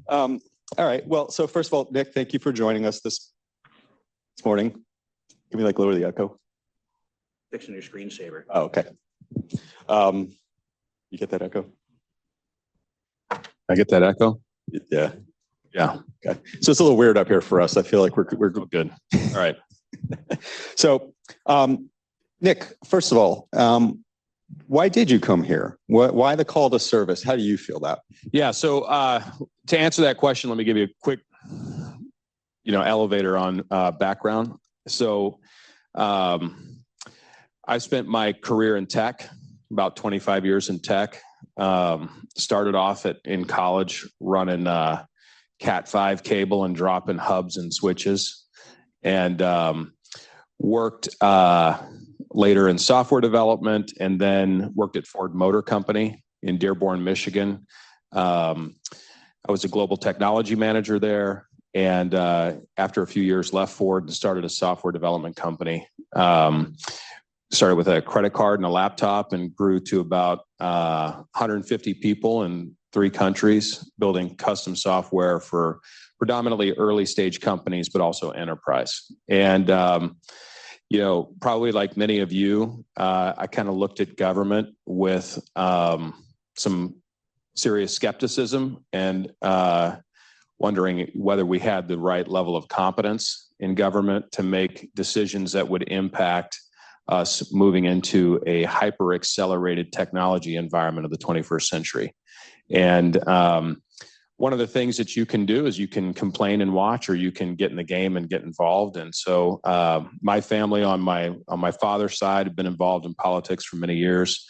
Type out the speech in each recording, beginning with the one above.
All right. Well, so first of all, Nick, thank you for joining us this morning. Give me lower the echo. Fixing your screensaver. Oh, okay. You get that echo? I get that echo? Yeah. Yeah. Okay. So it's a little weird up here for us. I feel like we're good. All right. So, Nick, first of all, why did you come here? Why the call to service? How do you feel that? Yeah. So to answer that question, let me give you a quick, elevator on background. So I spent my career in tech, about 25 years in tech. Started off in college running Cat5 cable and dropping hubs and switches, and worked later in software development, and then worked at Ford Motor Company in Dearborn, Michigan. I was a global technology manager there, and after a few years left Ford and started a software development company. Started with a credit card and a laptop and grew to about 150 people in 3 countries, building custom software for predominantly early stage companies, but also enterprise. And, probably like many of you, I kind of looked at government with some serious skepticism and wondering whether we had the right level of competence in government to make decisions that would impact us moving into a hyper accelerated technology environment of the 21st century. And one of the things that you can do is you can complain and watch, or you can get in the game and get involved. And so my family on my father's side have been involved in politics for many years.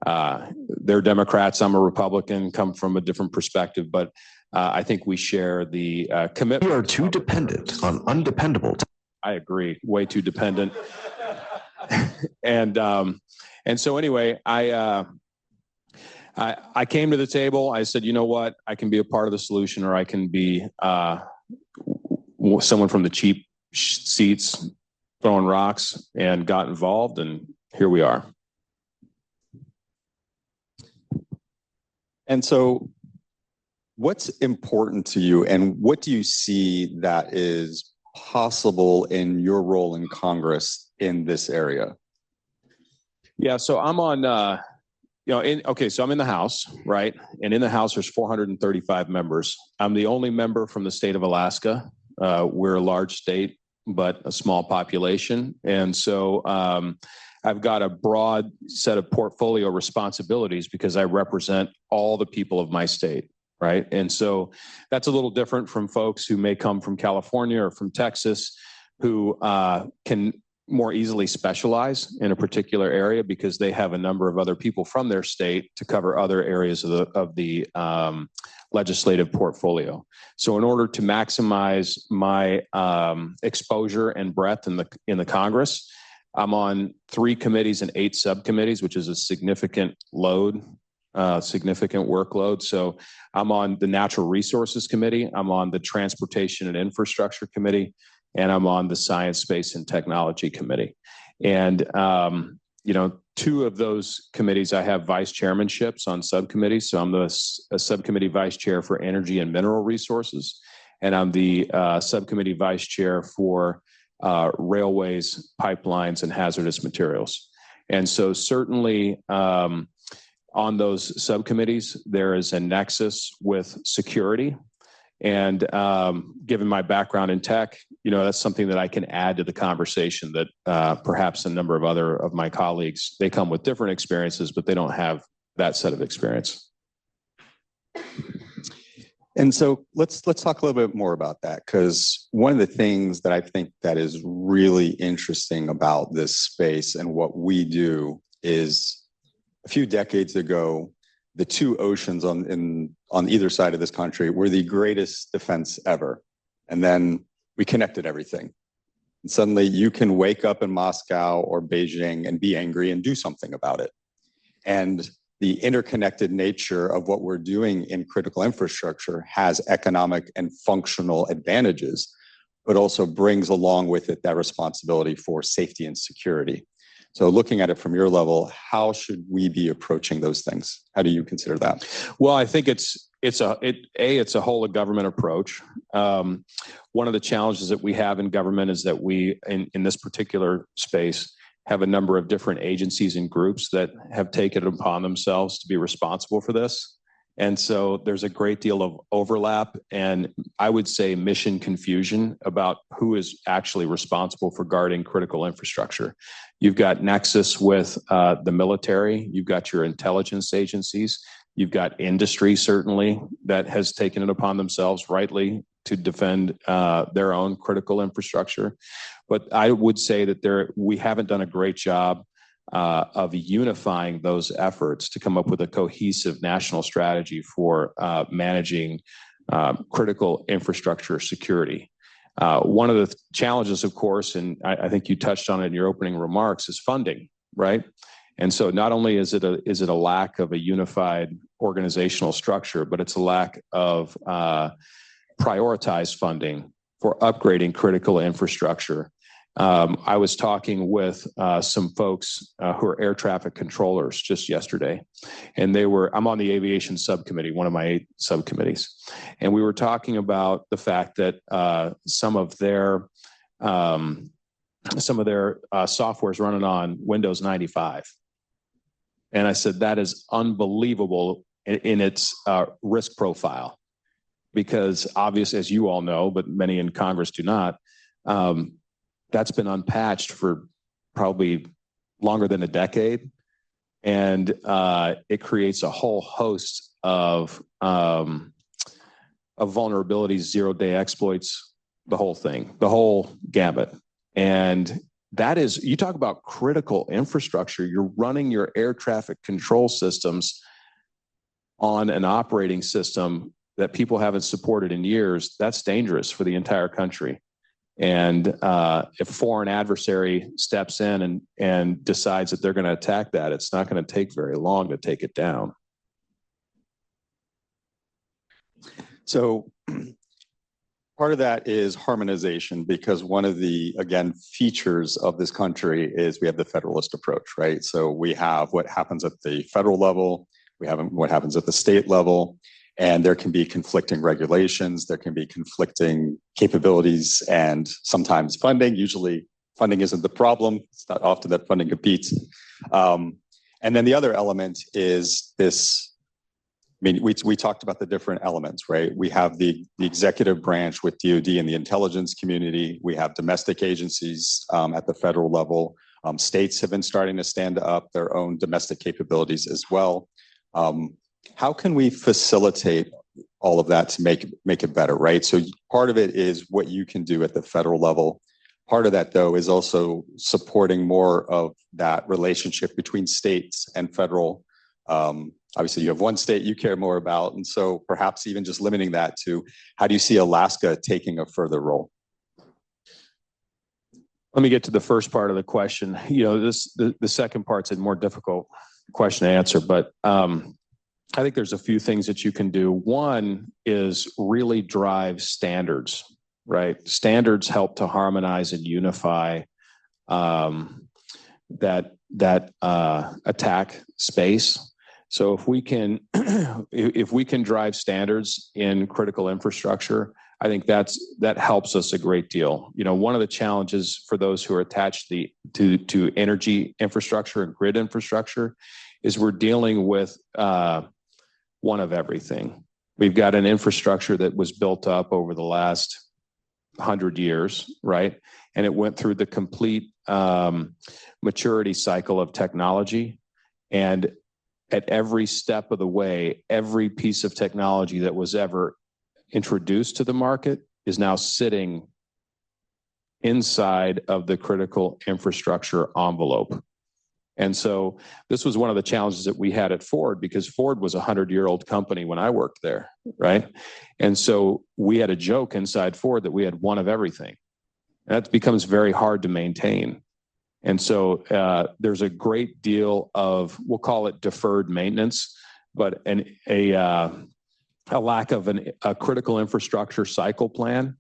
They're Democrats. I'm a Republican, come from a different perspective, but I think we share the commitment. We are too dependent on undependable. I agree. Way too dependent. And so anyway, I came to the table. I said, you know what? I can be a part of the solution, or I can be someone from the cheap seats throwing rocks, and got involved. And here we are. And so what's important to you, and what do you see that is possible in your role in Congress in this area? Yeah, so I'm on, so I'm in the House, right? And in the House, there's 435 members. I'm the only member from the state of Alaska. We're a large state, but a small population. And so I've got a broad set of portfolio responsibilities because I represent all the people of my state, right? And so that's a little different from folks who may come from California or from Texas, who can more easily specialize in a particular area because they have a number of other people from their state to cover other areas of the legislative portfolio. So in order to maximize my exposure and breadth in the Congress, I'm on 3 committees and 8 subcommittees, which is a significant load, significant workload. So I'm on the Natural Resources Committee, I'm on the Transportation and Infrastructure Committee, and I'm on the Science, Space, and Technology Committee. And, 2 of those committees, I have vice chairmanships on subcommittees. So I'm a subcommittee vice chair for Energy and Mineral Resources, and I'm the subcommittee vice chair for railways, pipelines, and hazardous materials. And so certainly on those subcommittees, there is a nexus with security. And given my background in tech, that's something that I can add to the conversation that perhaps a number of other of my colleagues, they come with different experiences, but they don't have that set of experience. And so let's talk a little bit more about that, because one of the things that I think that is really interesting about this space and what we do is a few decades ago, the 2 oceans on either side of this country were the greatest defense ever. And then we connected everything. And suddenly you can wake up in Moscow or Beijing and be angry and do something about it. And the interconnected nature of what we're doing in critical infrastructure has economic and functional advantages, but also brings along with it that responsibility for safety and security. So looking at it from your level, how should we be approaching those things? How do you consider that? Well, I think it's it's a whole of government approach. One of the challenges that we have in government is that we, in this particular space, have a number of different agencies and groups that have taken it upon themselves to be responsible for this. And so there's a great deal of overlap and I would say mission confusion about who is actually responsible for guarding critical infrastructure. You've got nexus with the military, you've got your intelligence agencies, you've got industry certainly that has taken it upon themselves rightly to defend their own critical infrastructure. But I would say that we haven't done a great job of unifying those efforts to come up with a cohesive national strategy for managing critical infrastructure security. One of the challenges, of course, and I think you touched on it in your opening remarks, is funding, right? And so not only is it a lack of a unified organizational structure, but it's a lack of prioritized funding for upgrading critical infrastructure. I was talking with some folks who are air traffic controllers just yesterday, and I'm on the aviation subcommittee, one of my 8 subcommittees, and we were talking about the fact that some of their software is running on Windows 95. And I said, that is unbelievable in its risk profile, because obviously, as you all know, but many in Congress do not, that's been unpatched for probably longer than a decade. And it creates a whole host of vulnerabilities, zero-day exploits, the whole thing, the whole gamut. And that is, you talk about critical infrastructure, you're running your air traffic control systems on an operating system that people haven't supported in years. That's dangerous for the entire country. And if a foreign adversary steps in and decides that they're going to attack that, it's not going to take very long to take it down. So part of that is harmonization, because one of the, again, features of this country is we have the federalist approach, right? So we have what happens at the federal level, we have what happens at the state level, and there can be conflicting regulations, there can be conflicting capabilities, and sometimes funding. Usually funding isn't the problem. It's not often that funding competes. And then the other element is this, I mean, we talked about the different elements, right? We have the executive branch with DoD and the intelligence community. We have domestic agencies at the federal level. States have been starting to stand up their own domestic capabilities as well. How can we facilitate all of that to make it better, right? So part of it is what you can do at the federal level. Part of that, though, is also supporting more of that relationship between states and federal. Obviously, you have one state you care more about, and so perhaps even just limiting that to how do you see Alaska taking a further role? Let me get to the first part of the question. You know, the second part's a more difficult question to answer, but I think there's a few things that you can do. One is really drive standards, right? Standards help to harmonize and unify that attack space. So if we can drive standards in critical infrastructure, I think that helps us a great deal. You know, one of the challenges for those who are attached to energy infrastructure and grid infrastructure is we're dealing with one of everything. We've got an infrastructure that was built up over the last 100 years, right? And it went through the complete maturity cycle of technology. And at every step of the way, every piece of technology that was ever introduced to the market is now sitting inside of the critical infrastructure envelope. And so this was one of the challenges that we had at Ford, because Ford was a 100-year-old company when I worked there, right? And so we had a joke inside Ford that we had one of everything. That becomes very hard to maintain. And so there's a great deal of, we'll call it deferred maintenance, but a lack of a critical infrastructure cycle plan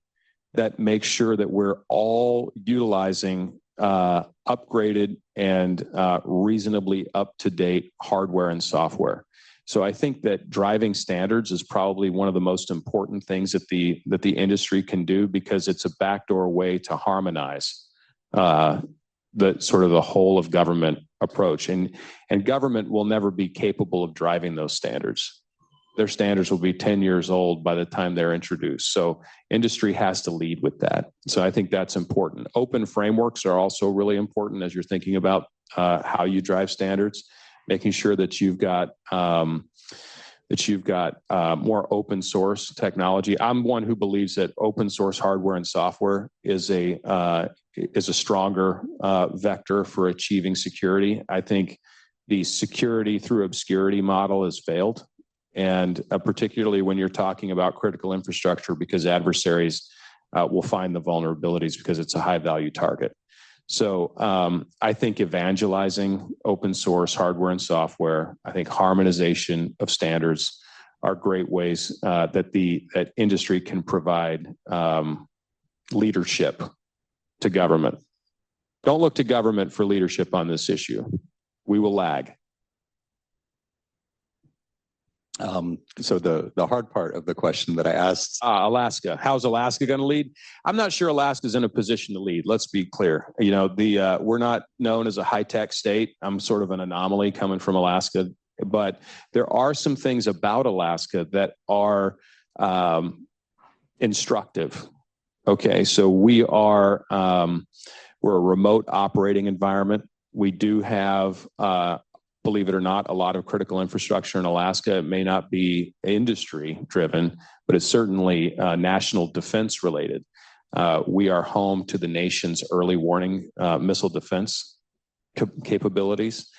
that makes sure that we're all utilizing upgraded and reasonably up-to-date hardware and software. So I think that driving standards is probably one of the most important things that the industry can do, because it's a backdoor way to harmonize the sort of the whole of government approach. And government will never be capable of driving those standards. Their standards will be 10 years old by the time they're introduced. So industry has to lead with that. So I think that's important. Open frameworks are also really important as you're thinking about how you drive standards, making sure that you've got more open source technology. I'm one who believes that open source hardware and software is a stronger vector for achieving security. I think the security through obscurity model has failed. And particularly when you're talking about critical infrastructure, because adversaries will find the vulnerabilities because it's a high value target. So I think evangelizing open source hardware and software, I think harmonization of standards are great ways that industry can provide leadership to government. Don't look to government for leadership on this issue. We will lag. So the hard part of the question that I asked, Alaska, how's Alaska going to lead? I'm not sure Alaska's in a position to lead. Let's be clear. You know, we're not known as a high-tech state. I'm sort of an anomaly coming from Alaska, but there are some things about Alaska that are instructive. Okay, so we're a remote operating environment. We do have believe it or not, a lot of critical infrastructure in Alaska. It may not be industry driven, but it's certainly national defense related. We are home to the nation's early warning missile defense capabilities.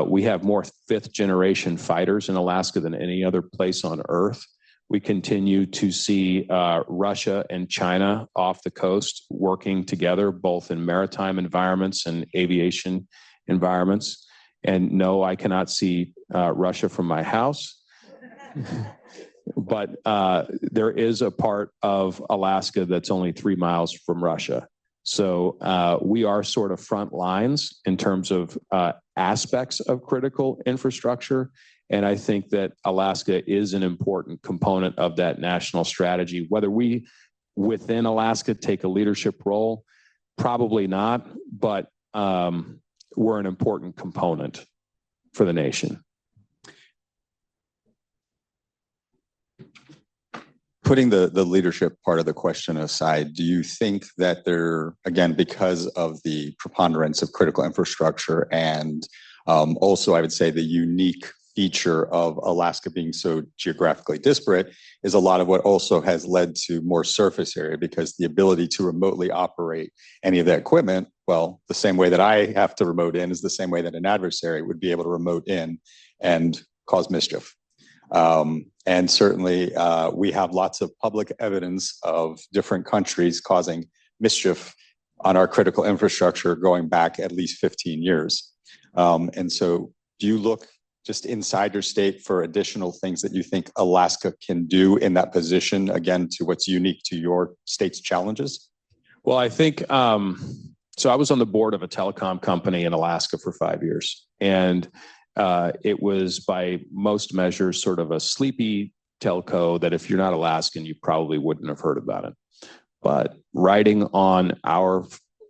We have more fifth generation fighters in Alaska than any other place on Earth. We continue to see Russia and China off the coast working together, both in maritime environments and aviation environments. And no, I cannot see Russia from my house. But there is a part of Alaska that's only 3 miles from Russia. So we are sort of front lines in terms of aspects of critical infrastructure. And I think that Alaska is an important component of that national strategy. Whether we within Alaska take a leadership role, probably not, but we're an important component for the nation. Putting the leadership part of the question aside, do you think that there, again, because of the preponderance of critical infrastructure and also I would say the unique feature of Alaska being so geographically disparate, is a lot of what also has led to more surface area, because the ability to remotely operate any of that equipment, well, the same way that I have to remote in is the same way that an adversary would be able to remote in and cause mischief. And certainly we have lots of public evidence of different countries causing mischief on our critical infrastructure going back at least 15 years. And so do you look just inside your state for additional things that you think Alaska can do in that position, again, to what's unique to your state's challenges? Well, I think, so I was on the board of a telecom company in Alaska for 5 years. And it was by most measures sort of a sleepy telco that if you're not Alaskan, you probably wouldn't have heard about it. But riding on our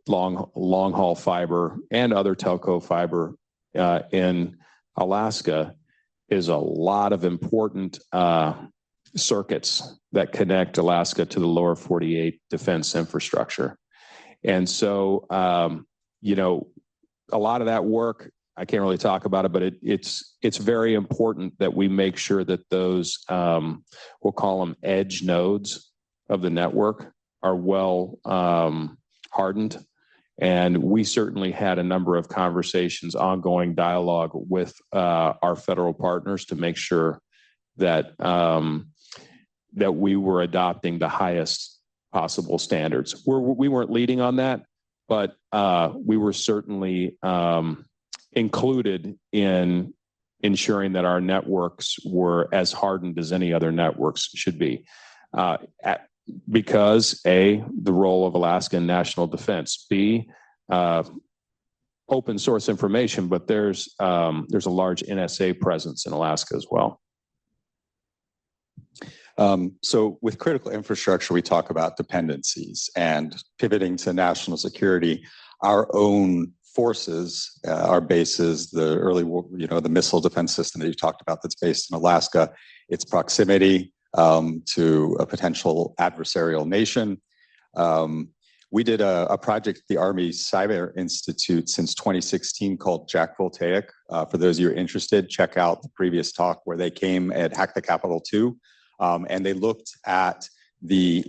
long haul fiber and other telco fiber in Alaska is a lot of important circuits that connect Alaska to the lower 48 defense infrastructure. And so, you know, a lot of that work, I can't really talk about it, but it's very important that we make sure that those, we'll call them edge nodes of the network, are well hardened. And we certainly had a number of conversations, ongoing dialogue with our federal partners to make sure that that we were adopting the highest possible standards. We weren't leading on that, but we were certainly included in ensuring that our networks were as hardened as any other networks should be. Because A, the role of Alaska in national defense, B, open source information, but there's a large NSA presence in Alaska as well. So with critical infrastructure, we talk about dependencies, and pivoting to national security, our own forces, our bases, the early, the missile defense system that you talked about that's based in Alaska, its proximity to a potential adversarial nation. We did a project at the Army Cyber Institute since 2016 called Jack Voltaic. For those of you who are interested, check out the previous talk where they came at Hack the Capitol 2. And they looked at the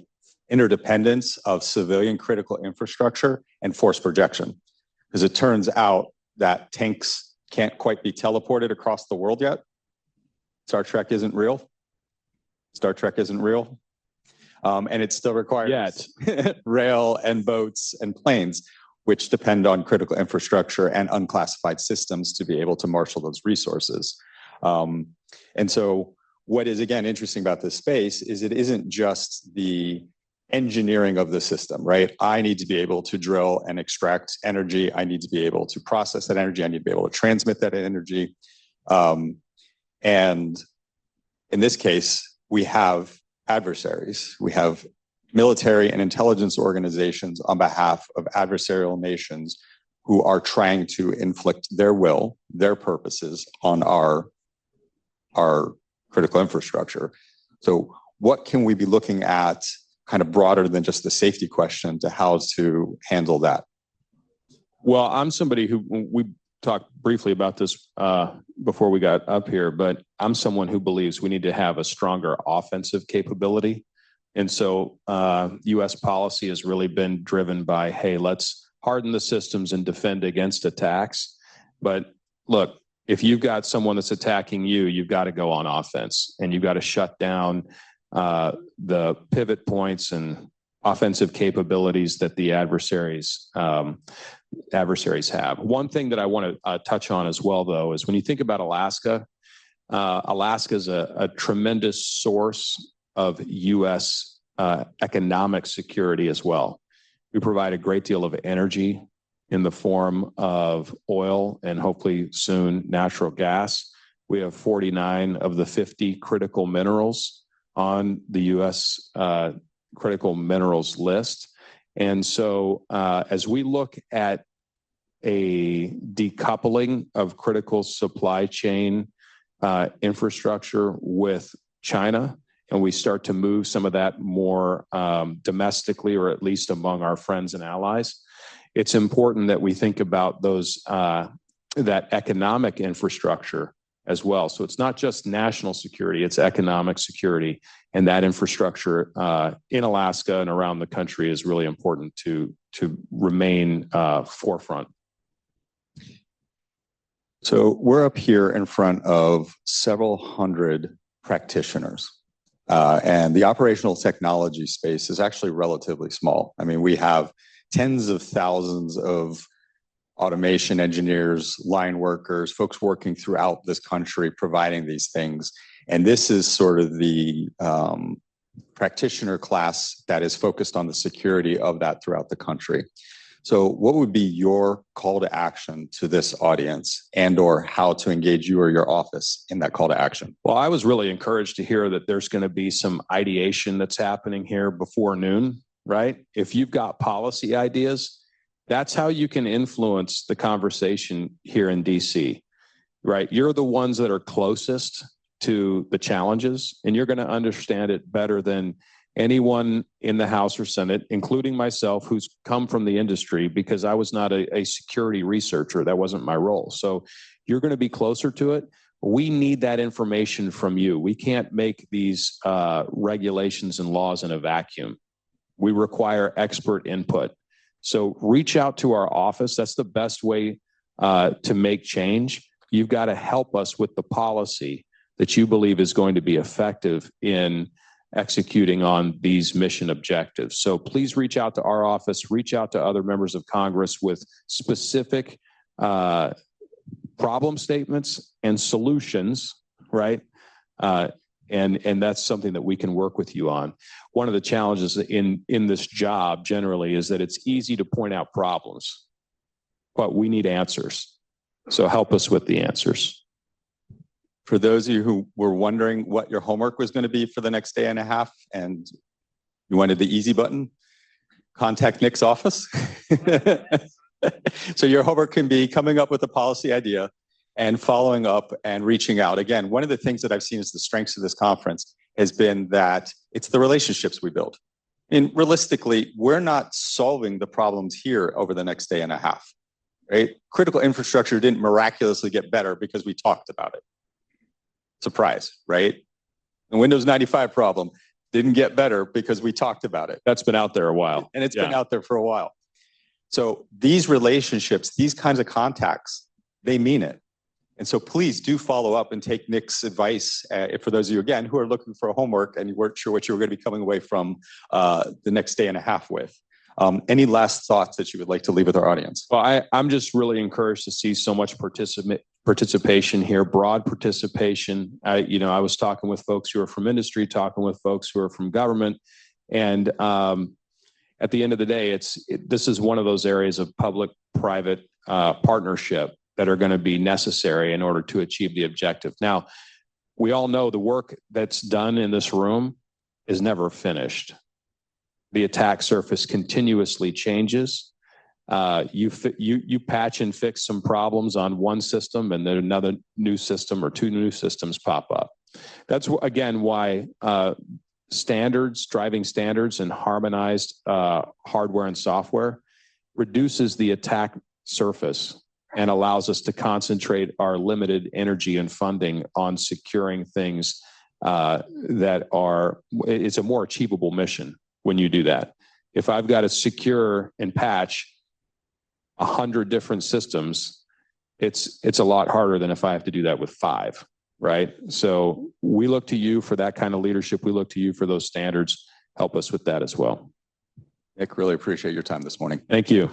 interdependence of civilian critical infrastructure and force projection. Because it turns out that tanks can't quite be teleported across the world yet. Star Trek isn't real. Star Trek isn't real. And it still requires rail and boats and planes, which depend on critical infrastructure and unclassified systems to be able to marshal those resources. And so what is, again, interesting about this space is it isn't just the engineering of the system, right? I need to be able to drill and extract energy. I need to be able to process that energy. I need to be able to transmit that energy. And in this case, we have adversaries. We have military and intelligence organizations on behalf of adversarial nations who are trying to inflict their will, their purposes on our critical infrastructure. So what can we be looking at kind of broader than just the safety question to how to handle that? Well, I'm somebody who, we talked briefly about this before we got up here, but I'm someone who believes we need to have a stronger offensive capability. And so U.S. policy has really been driven by, hey, let's harden the systems and defend against attacks. But look, if you've got someone that's attacking you, you've got to go on offense, and you've got to shut down the pivot points and offensive capabilities that the adversaries have. One thing that I want to touch on as well, though, is when you think about Alaska, Alaska is a tremendous source of U.S. Economic security as well. We provide a great deal of energy in the form of oil and hopefully soon natural gas. We have 49 of the 50 critical minerals on the U.S. Critical minerals list. And so as we look at a decoupling of critical supply chain infrastructure with China, and we start to move some of that more domestically, or at least among our friends and allies, it's important that we think about those that economic infrastructure as well. So it's not just national security, it's economic security. And that infrastructure in Alaska and around the country is really important to remain forefront. So we're up here in front of several hundred practitioners. And the operational technology space is actually relatively small. I mean, we have tens of thousands of automation engineers, line workers, folks working throughout this country providing these things. And this is sort of the practitioner class that is focused on the security of that throughout the country. So what would be your call to action to this audience, and or how to engage you or your office in that call to action? Well, I was really encouraged to hear that there's going to be some ideation that's happening here before noon, right? If you've got policy ideas, that's how you can influence the conversation here in DC, right? You're the ones that are closest to the challenges, and you're going to understand it better than anyone in the House or Senate, including myself, who's come from the industry, because I was not a security researcher. That wasn't my role. So you're going to be closer to it. We need that information from you. We can't make these regulations and laws in a vacuum. We require expert input. So reach out to our office. That's the best way to make change. You've got to help us with the policy that you believe is going to be effective in executing on these mission objectives. So please reach out to our office, reach out to other members of Congress with specific problem statements and solutions, right? And that's something that we can work with you on. One of the challenges in this job generally is that it's easy to point out problems, but we need answers. So help us with the answers. For those of you who were wondering what your homework was going to be for the next day and a half, and you wanted the easy button, contact Nick's office. So your homework can be coming up with a policy idea and following up and reaching out. Again, one of the things that I've seen as the strengths of this conference has been that it's the relationships we build. And realistically, we're not solving the problems here over the next day and a half, right? Critical infrastructure didn't miraculously get better because we talked about it. Surprise, right? The Windows 95 problem didn't get better because we talked about it. That's been out there a while. And it's been out there for a while. So these relationships, these kinds of contacts, they mean it. And so please do follow up and take Nick's advice for those of you, again, who are looking for a homework and you weren't sure what you were going to be coming away from the next day and a half with. Any last thoughts that you would like to leave with our audience? Well, I'm just really encouraged to see so much participation here, broad participation. I was talking with folks who are from industry, talking with folks who are from government. And at the end of the day, this is one of those areas of public-private partnership that are going to be necessary in order to achieve the objective. Now, we all know the work that's done in this room is never finished. The attack surface continuously changes. You patch and fix some problems on one system, and then another new system or two new systems pop up. That's again why driving standards and harmonized hardware and software reduces the attack surface and allows us to concentrate our limited energy and funding on securing things it's a more achievable mission when you do that. If I've got to secure and patch 100 different systems, it's a lot harder than if I have to do that with 5, right? So we look to you for that kind of leadership. We look to you for those standards. Help us with that as well. Nick, really appreciate your time this morning. Thank you.